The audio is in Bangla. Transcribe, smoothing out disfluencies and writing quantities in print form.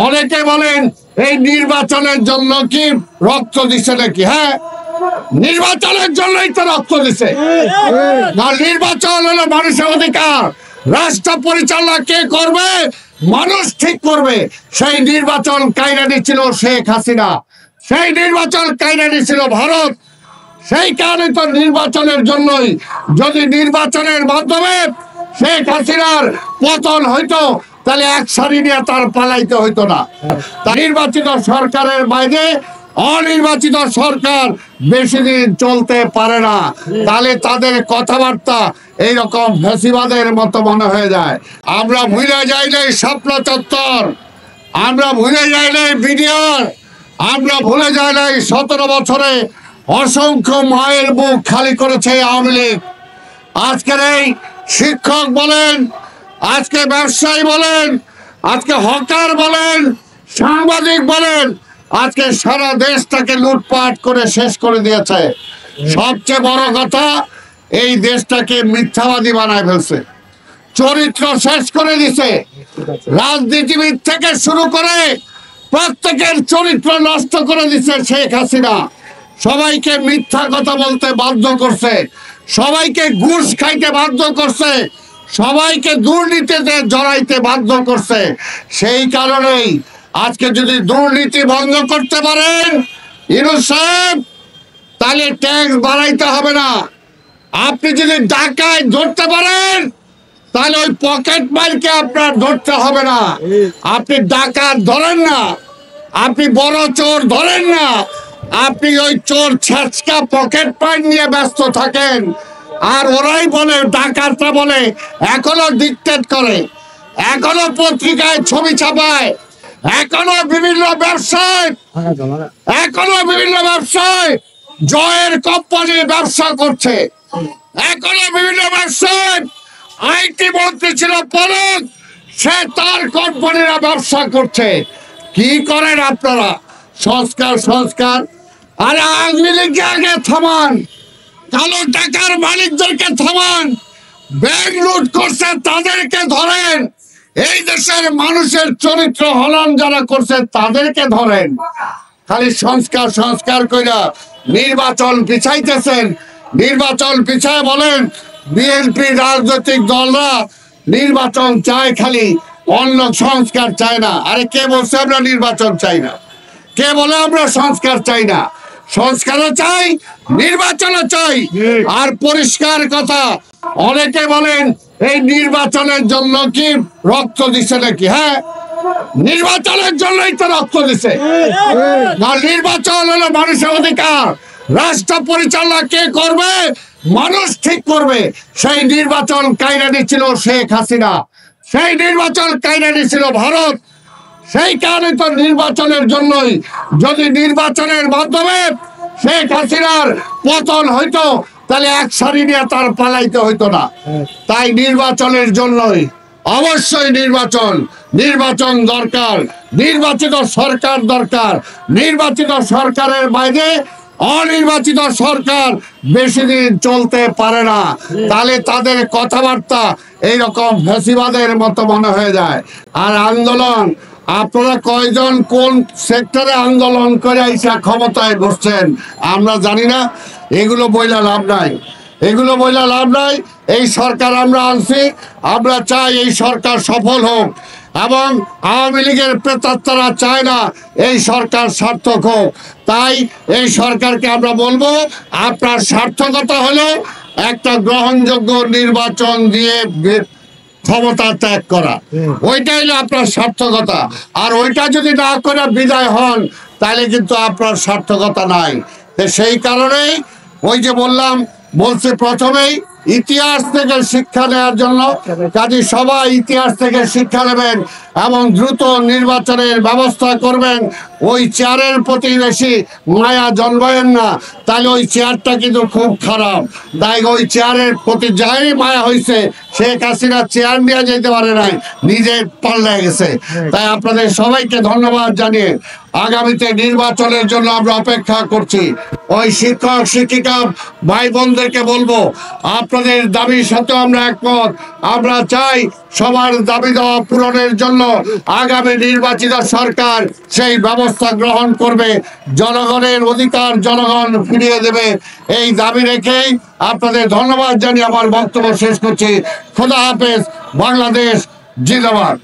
অনেকে বলেন এই নির্বাচনের জন্য কি রক্ত দিছে নাকি? হ্যাঁ, নির্বাচনের জন্যই তো রক্ত দিছে। না, নির্বাচন হলো মানুষের অধিকার। রাষ্ট্র পরিচালনা কে করবে? মানুষ ঠিক করবে। সেই নির্বাচন কায়রা দিচ্ছিল শেখ হাসিনা, সেই নির্বাচন কায়রা দিচ্ছিল ভারত। সেই কারণে তো নির্বাচনের জন্যই, যদি নির্বাচনের মাধ্যমে শেখ হাসিনার পতন হইতো তাহলে এক সারি নিয়ে তার পালাইতে হইতো না। নির্বাচিত সরকারের বাইরে অনির্বাচিত সরকার বেশি দিন চলতে পারে না। তাহলে তাদের কথাবার্তা এইরকম ফ্যাসিবাদের মতো মনে হয়ে যায়। আমরা ভুলে যাই নাই শাপলা চত্বর, আমরা ভুলে যাই নাই বিডিআর, আমরা ভুলে যাই নাই 17 বছরে অসংখ্য মায়ের বুক খালি করেছে আওয়ামী লীগ। আজকের এই শিক্ষক বলেন, আজকে ব্যবসায়ী বলেন, আজকে হকার বলেন, সাংবাদিক বলেন, আজকে সারা দেশটাকে লুটপাট করে শেষ করে দিয়েছে। সবচেয়ে বড় কথা, এই দেশটাকে মিথ্যাবাদী বানায় ফেলছে, চরিত্র শেষ করে দিছে। রাজনীতিবিদ থেকে শুরু করে প্রত্যেকের চরিত্র নষ্ট করে দিছে শেখ হাসিনা। সবাইকে মিথ্যা কথা বলতে বাধ্য করছে, সবাইকে ঘুষ খাইতে বাধ্য করছে, সবাইকে দুর্নীতিতে জড়াইতে বাধ্য করছে। সেই কারণেই আজকে যদি দুর্নীতি বন্ধ করতে পারেন ইউনূস সাহেব, তাহলে ট্যাক্স বাড়াইতে হবে না। আপনি যদি ডাকাত ধরতে পারেন তাহলে ওই পকেট মারকে আপনার ধরতে হবে না। আপনি ডাকাত ধরেন না, আপনি বড় চোর ধরেন না, আপনি ওই চোর ছেঁচকা পকেট মার নিয়ে ব্যস্ত থাকেন। আর ওরাই বলে, ডাকাতরা বলে, এখনো ডিক্টেট করে, এখনো পত্রিকায় ছবি ছাপায়, এখনো বিভিন্ন ব্যবসায়, জয়ের কোম্পানি ব্যবসা করছে, এখনো বিভিন্ন ব্যবসায় আইটি মন্ত্রী ছিল পলক, সে তার কোম্পানিরা ব্যবসা করছে। কি করেন আপনারা? সংস্কার। আরে আওয়ামী লীগকে আগে থামান, কালো টাকার মালিকদেরকে থামান, ব্যাংক লুট করছে তাদেরকে ধরেন, এই দেশের মানুষের চরিত্র হনন যারা করছে তাদেরকে ধরেন। খালি সংস্কার কইরা নির্বাচন পিছাইতেছেন। নির্বাচন পিছায় বলেন বিএনপি রাজনৈতিক দলরা নির্বাচন চায়, খালি অন্য সংস্কার চায় না। আরে কে বলছে আমরা নির্বাচন চাই না? কে বলে আমরা সংস্কার চাই না? সংস্কারও চাই, নির্বাচনও চাই। আর পরিষ্কার কথা, অনেকে বলেন এই নির্বাচনের জন্য কি রক্ত দিছে নাকি? হ্যাঁ, নির্বাচনের জন্যই তো রক্ত দিছে। না, নির্বাচন হলো মানুষের অধিকার। রাষ্ট্র পরিচালনা কে করবে? মানুষ ঠিক করবে। সেই নির্বাচন কায়রা দিচ্ছিল শেখ হাসিনা, সেই নির্বাচন কায়রা দিচ্ছিল ভারত। সেই কারণে তো নির্বাচনের জন্যই, যদি নির্বাচনের মাধ্যমে শেখ হাসিনার পতন হইতো তাহলে এক সারি নিয়ে তার পালাইতে হইতো না। তাই নির্বাচনের জন্যই অবশ্যই নির্বাচন দরকার, নির্বাচিত সরকার দরকার। নির্বাচিত সরকারের বাইরে অনির্বাচিত সরকার বেশি দিন চলতে পারে না। তাহলে তাদের কথাবার্তা এইরকম ফ্যাসিবাদের মতো মনে হয়ে যায়। আর আন্দোলন, আপনারা কয়জন কোন সেক্টরে আন্দোলন করে আইসা ক্ষমতায় বসছেন আমরা জানি না। এগুলো বইলা লাভ নাই, এগুলো বইলা লাভ নাই। এই সরকার আমরা আনছি, আমরা চাই এই সরকার সফল হোক, এবং আওয়ামী লীগের প্রেতাত্মারা চায় না এই সরকার সার্থক হোক। তাই এই সরকারকে আমরা বলবো, আপনার সার্থকতা হলো একটা গ্রহণযোগ্য নির্বাচন দিয়ে ক্ষমতা ত্যাগ করা, ওইটাই হলো আপনার সার্থকতা। আর ওইটা যদি না করে বিদায় হন তাহলে কিন্তু আপনার সার্থকতা নাই। সেই কারণেই ওই যে বলছি প্রথমেই, ইতিহাস থেকে শিক্ষা নেওয়ার জন্য, কাজে সবাই ইতিহাস থেকে শিক্ষা নেবেন এবং দ্রুত নির্বাচনের ব্যবস্থা করবেন। ওই চেয়ারের প্রতি বেশি মায়া জন্মাবেন না, তাহলে ওই চেয়ারটা কিন্তু খুব খারাপ। তাই ওই চেয়ারের প্রতি যাই মায়া হয়েছে, শেখ হাসিনা চেয়ার নিয়ে যেতে পারে নাই, নিজে পাল্টে গেছে। তাই আপনাদের সবাইকে ধন্যবাদ জানিয়ে আগামীতে নির্বাচনের জন্য আমরা অপেক্ষা করছি। ওই শিক্ষক শিক্ষিকা ভাই বোনদেরকে বলবো, আপনাদের দাবির সাথে আমরা একমত। আমরা চাই সবার দাবি দেওয়া পূরণের জন্য আগামী নির্বাচিত সরকার সেই ব্যবস্থা গ্রহণ করবে। জনগণের অধিকার জনগণ ফিরিয়ে দেবে, এই দাবি রেখেই আপনাদের ধন্যবাদ জানিয়ে আমার বক্তব্য শেষ করছি। খোদা হাফেজ। বাংলাদেশ জিন্দাবাদ।